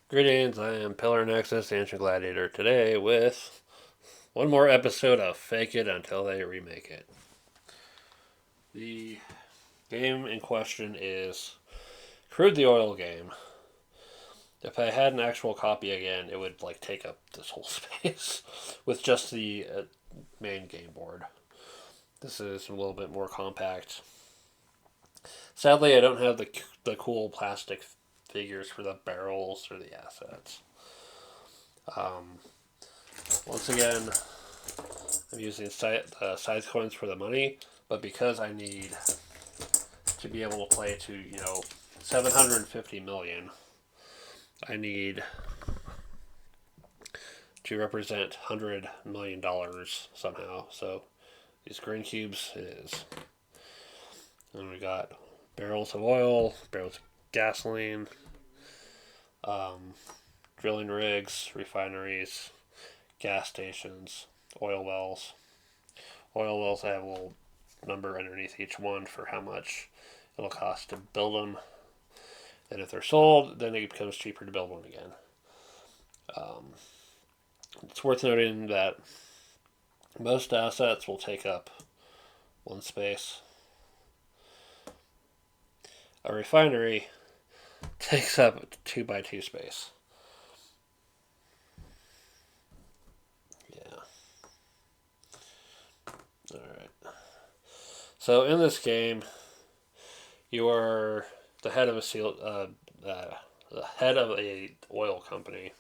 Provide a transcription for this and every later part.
Greetings, I am Pillar Nexus, the Ancient Gladiator, today with one more episode of Fake It Until They Remake It. The game in question is Crude the Oil game. If I had an actual copy again, it would take up this whole space with just the main game board. This is a little bit more compact. Sadly, I don't have the cool plastic figures for the barrels or the assets. Um, Once again, I'm using size coins for the money, but because I need to be able to play to 750 million, I need to represent $100 million somehow. So these green cubes it is. And we got barrels of oil, barrels of gasoline, um, drilling rigs, refineries, gas stations, oil wells. Oil wells have a little number underneath each one for how much it'll cost to build them. And if they're sold, then it becomes cheaper to build one again. Um, it's worth noting that most assets will take up one space. A refinery takes up 2x2 space. Yeah. Alright. So in this game, you are the head of the head of a oil company.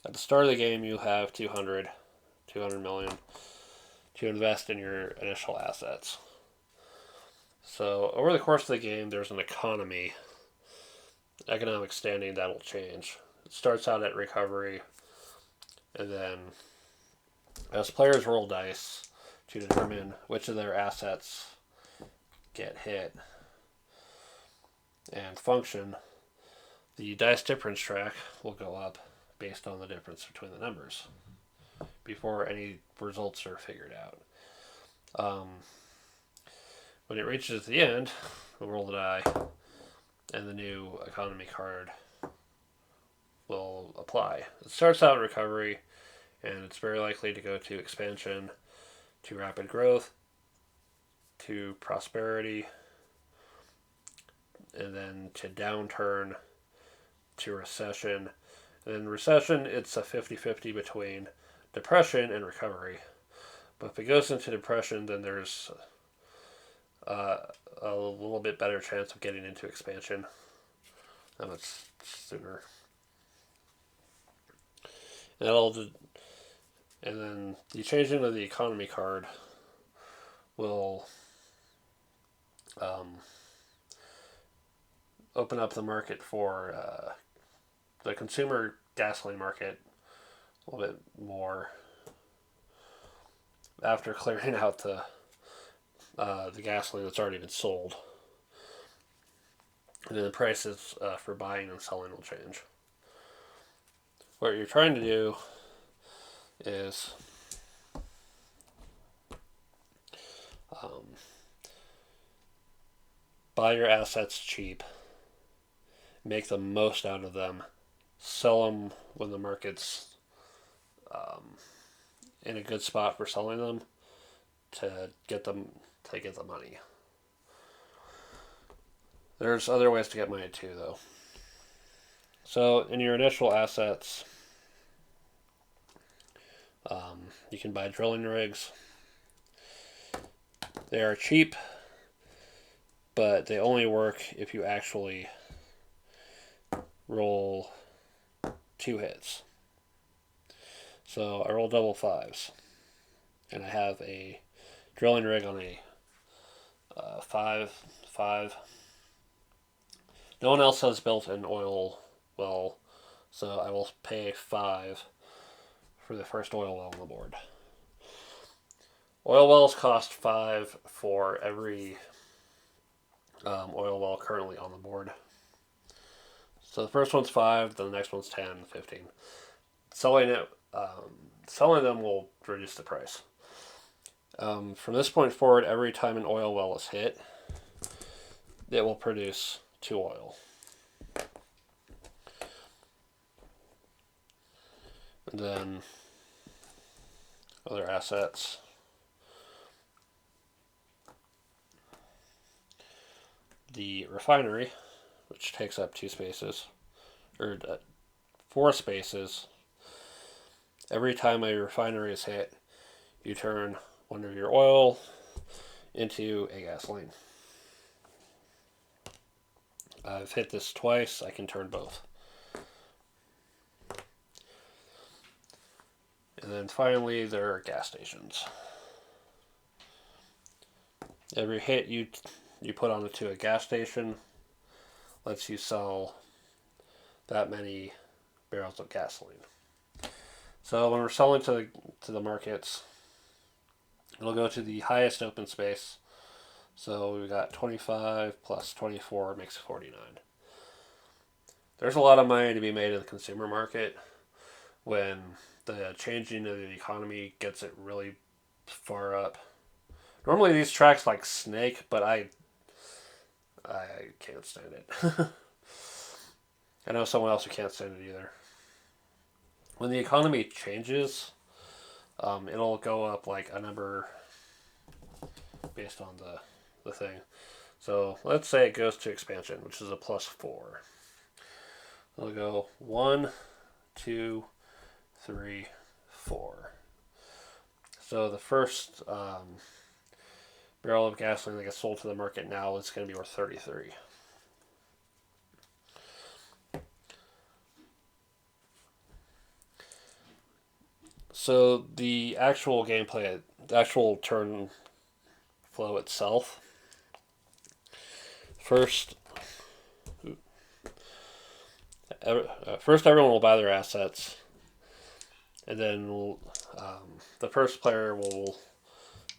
At the start of the game, you have 200 million to invest in your initial assets. So over the course of the game, there's an economic standing that'll change. It starts out at recovery, and then as players roll dice to determine which of their assets get hit and function, the dice difference track will go up based on the difference between the numbers before any results are figured out. When it reaches the end, we'll roll the die, and the new economy card will apply. It starts out in recovery, and it's very likely to go to expansion, to rapid growth, to prosperity, and then to downturn, to recession. And in recession, it's a 50-50 between depression and recovery. But if it goes into depression, then there's a little bit better chance of getting into expansion that much sooner. And then the changing of the economy card will open up the market for the consumer gasoline market a little bit more after clearing out the gasoline that's already been sold. And then the prices for buying and selling will change. What you're trying to do is buy your assets cheap, make the most out of them, sell them when the market's in a good spot for selling them to get the money. There's other ways to get money too, though. So in your initial assets, you can buy drilling rigs. They are cheap, but they only work if you actually roll 2 hits. So I roll double 5s, and I have a drilling rig on a 5. No one else has built an oil well, so I will pay 5 for the first oil well on the board. Oil wells cost 5 for every oil well currently on the board. So the first one's 5, then the next one's 10, 15. Selling them will reduce the price. From this point forward, every time an oil well is hit, it will produce 2 oil. And then other assets. The refinery, which takes up 2 spaces, or 4 spaces. Every time a refinery is hit, you turn one of your oil into a gasoline. I've hit this twice, I can turn both. And then finally, there are gas stations. Every hit you put onto a gas station lets you sell that many barrels of gasoline. So when we're selling to the markets, it'll go to the highest open space. So we got 25 plus 24 makes 49. There's a lot of money to be made in the consumer market when the changing of the economy gets it really far up. Normally these tracks like snake, but I can't stand it. I know someone else who can't stand it either. When the economy changes, it'll go up like a number based on the thing. So let's say it goes to expansion, which is a +4. It'll go 1, 2, 3, 4. So the first barrel of gasoline that gets sold to the market now is going to be worth 33. So the actual gameplay, the actual turn flow itself. First everyone will buy their assets, and then the first player will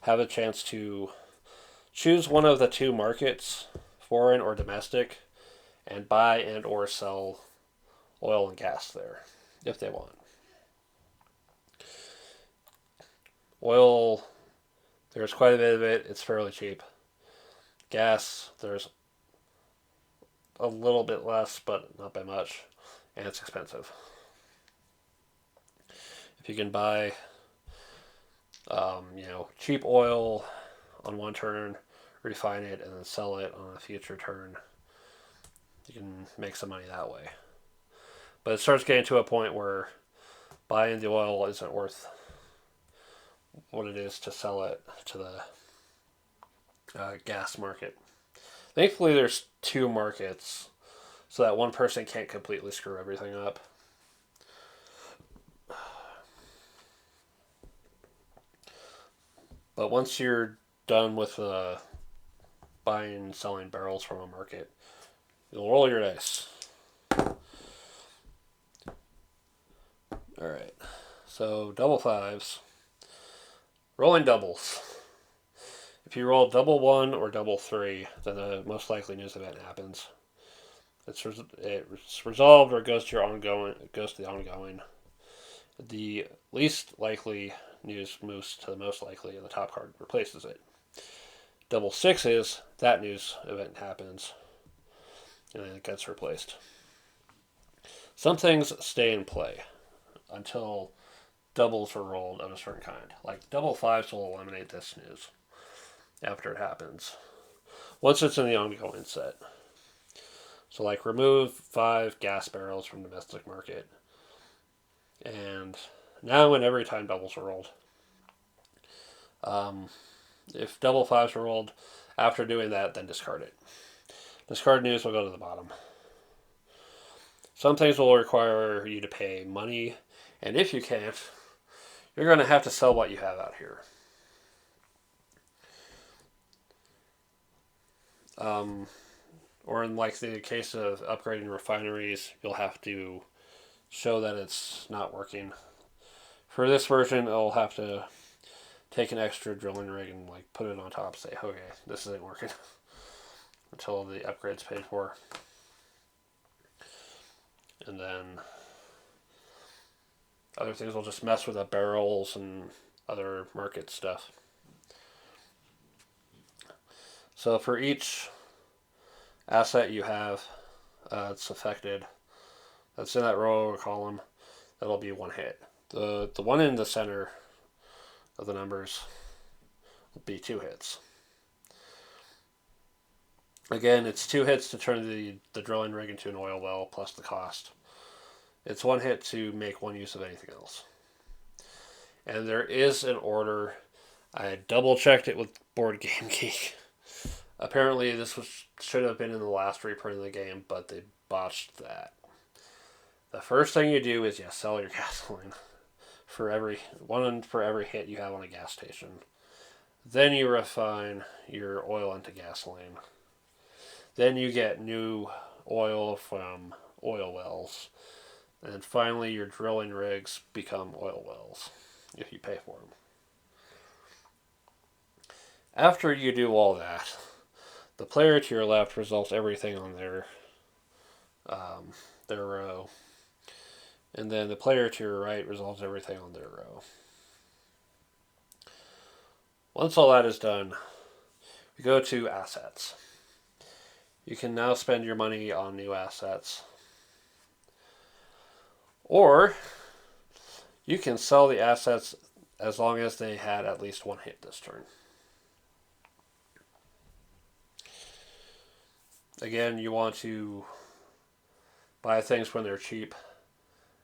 have a chance to choose one of the 2 markets, foreign or domestic, and buy and or sell oil and gas there if they want. Oil, there's quite a bit of it. It's fairly cheap. Gas, there's a little bit less, but not by much, and it's expensive. If you can buy, cheap oil on one turn, refine it, and then sell it on a future turn, you can make some money that way. But it starts getting to a point where buying the oil isn't worth what it is to sell it to the gas market. Thankfully, there's 2 markets, so that one person can't completely screw everything up. But once you're done with buying and selling barrels from a market, you'll roll your dice. Alright, so double 5s. Rolling doubles. If you roll double 1 or double 3, then the most likely news event happens. It's resolved or goes to the ongoing. The least likely news moves to the most likely, and the top card replaces it. Double 6s, that news event happens, and then it gets replaced. Some things stay in play until doubles are rolled of a certain kind. Like double 5s will eliminate this news after it happens. Once it's in the ongoing set. So like remove 5 gas barrels from domestic market. And now and every time doubles are rolled. If double 5s are rolled, after doing that, then discard it. Discard news will go to the bottom. Some things will require you to pay money, and if you can't, you're going to have to sell what you have out here. Or in like the case of upgrading refineries, you'll have to show that it's not working. For this version, I'll have to take an extra drilling rig and like put it on top and say, okay, this isn't working until the upgrade's paid for. And then other things will just mess with the barrels and other market stuff. So for each asset you have that's affected, that's in that row or column, that'll be 1 hit. The one in the center of the numbers will be 2 hits. Again, it's 2 hits to turn the drilling rig into an oil well plus the cost. It's 1 hit to make 1 use of anything else. And there is an order. I double checked it with Board Game Geek. Apparently, should have been in the last reprint of the game, but they botched that. The first thing you do is sell your gasoline for every hit you have on a gas station. Then you refine your oil into gasoline. Then you get new oil from oil wells. And finally, your drilling rigs become oil wells if you pay for them. After you do all that, the player to your left resolves everything on their row. And then the player to your right resolves everything on their row. Once all that is done, we go to assets. You can now spend your money on new assets. Or you can sell the assets as long as they had at least 1 hit this turn. Again, you want to buy things when they're cheap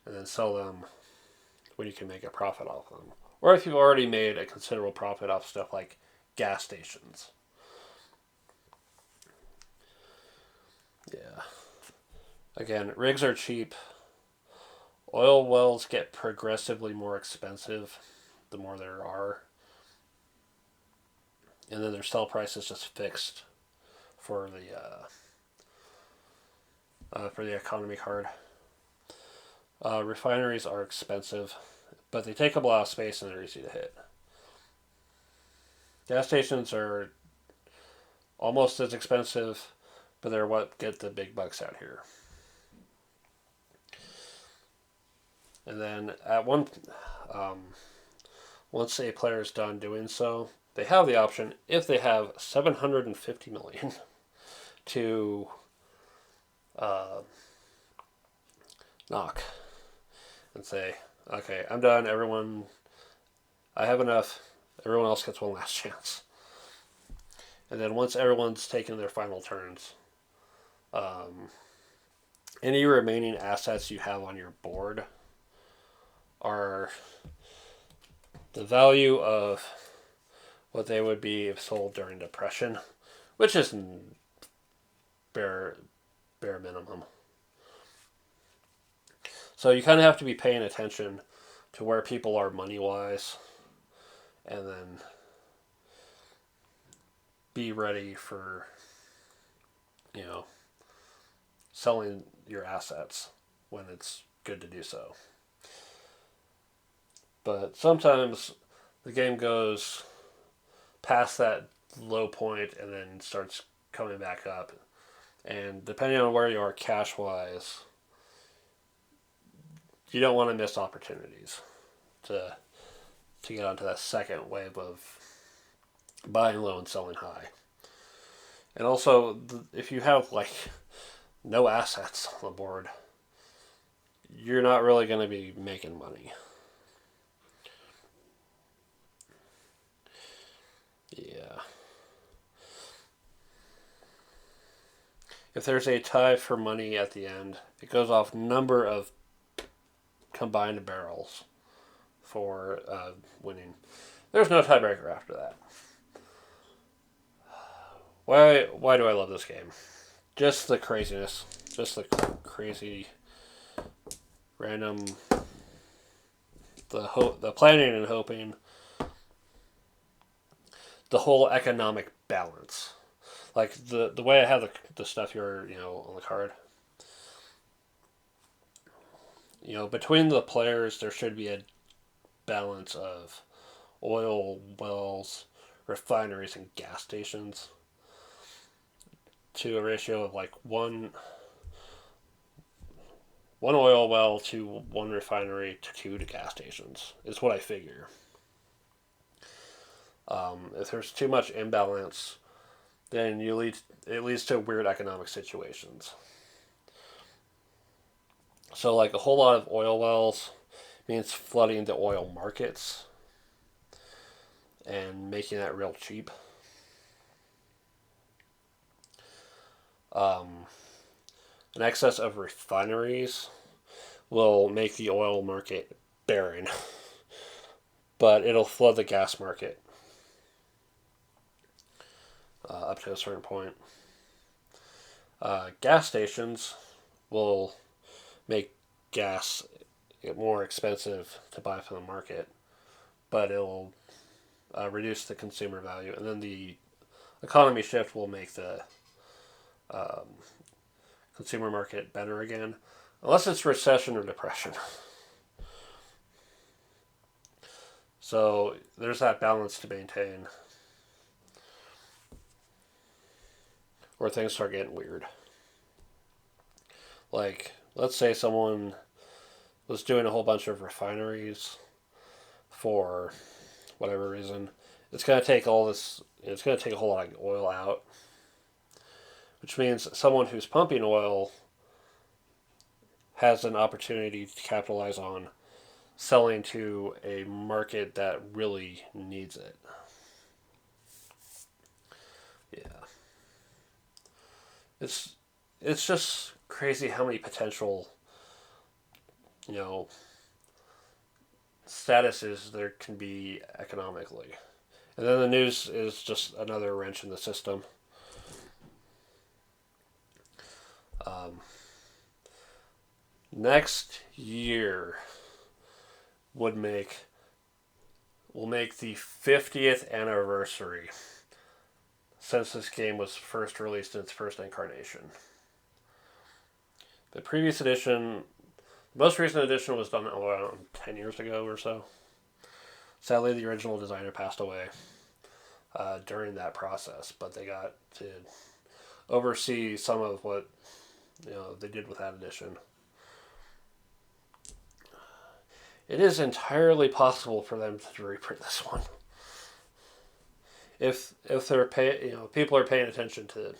and then sell them when you can make a profit off them. Or if you've already made a considerable profit off stuff like gas stations. Yeah. Again, rigs are cheap. Oil wells get progressively more expensive the more there are. And then their sell price is just fixed for the economy card. Refineries are expensive, but they take up a lot of space and they're easy to hit. Gas stations are almost as expensive, but they're what get the big bucks out here. And then once a player is done doing so, they have the option, if they have 750 million, to knock and say, okay, I'm done. I have enough. Everyone else gets one last chance. And then once everyone's taken their final turns, any remaining assets you have on your board are the value of what they would be if sold during Depression, which is bare minimum. So you kind of have to be paying attention to where people are money-wise, and then be ready for, selling your assets when it's good to do so. But sometimes the game goes past that low point and then starts coming back up. And depending on where you are cash-wise, you don't want to miss opportunities to get onto that second wave of buying low and selling high. And also, if you have no assets on the board, you're not really going to be making money. Yeah. If there's a tie for money at the end, it goes off number of combined barrels for winning. There's no tiebreaker after that. Why do I love this game? Just the craziness. Just the crazy random the planning and hoping. The whole economic balance. Like the way I have the stuff here, on the card. Between the players there should be a balance of oil wells, refineries, and gas stations to a ratio of one oil well to one refinery to 2 gas stations is what I figure. If there's too much imbalance, then it leads to weird economic situations. So a whole lot of oil wells means flooding the oil markets and making that real cheap. Um, an excess of refineries will make the oil market barren, but it'll flood the gas market up to a certain point. Gas stations will make gas more expensive to buy from the market, but it'll reduce the consumer value, and then the economy shift will make the um, consumer market better again, unless it's recession or depression. So there's that balance to maintain, or things start getting weird. Like, let's say someone was doing a whole bunch of refineries for whatever reason. It's going to take all this, it's going to take a whole lot of oil out, which means someone who's pumping oil has an opportunity to capitalize on selling to a market that really needs it. Yeah. It's it's just crazy how many potential, you know, statuses there can be economically. And then the news is just another wrench in the system. Um, Next year would make will make the 50th anniversary since this game was first released in its first incarnation. The previous edition, the most recent edition, was done around 10 years ago or so. Sadly, the original designer passed away during that process, but they got to oversee some of what they did with that edition. It is entirely possible for them to reprint this one if they're people are paying attention to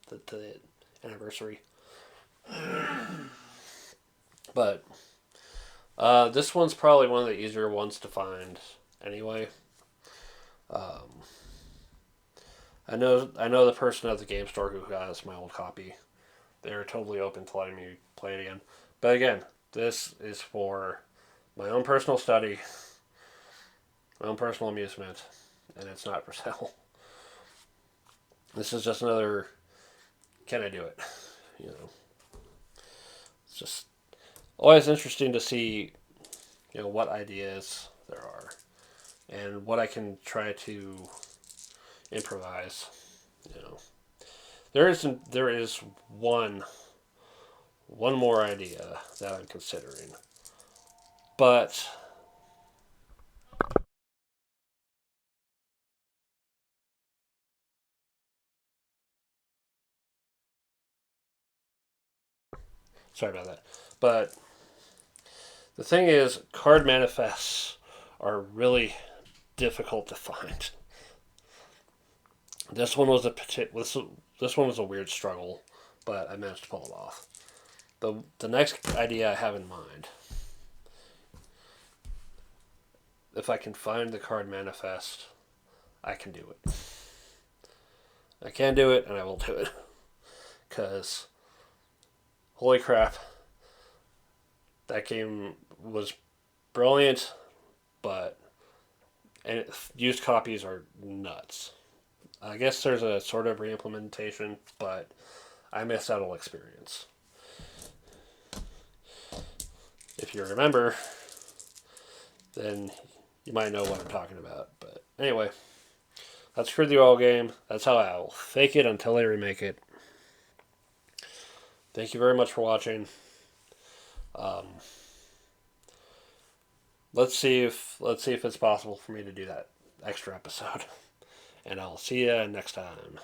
the anniversary. But this one's probably one of the easier ones to find anyway. Um, I know the person at the game store who has my old copy. They're totally open to letting me play it again. But again, this is for my own personal study, my own personal amusement, and it's not for sale. This is just another, can I do it? You know, it's just always interesting to see, what ideas there are and what I can try to improvise. You know, there is one more idea that I'm considering, but sorry about that. But the thing is, card manifests are really difficult to find. This one was this one was a weird struggle, but I managed to pull it off. The next idea I have in mind, if I can find the card manifest, I can do it. I can do it, and I will do it. Because, holy crap, that game was brilliant, but used copies are nuts. I guess there's a sort of re-implementation, but I missed that whole experience. If you remember, then you might know what I'm talking about. But anyway, that's Crude the Oil game. That's how I'll fake it until they remake it. Thank you very much for watching. Um, let's see if it's possible for me to do that extra episode. And I'll see you next time.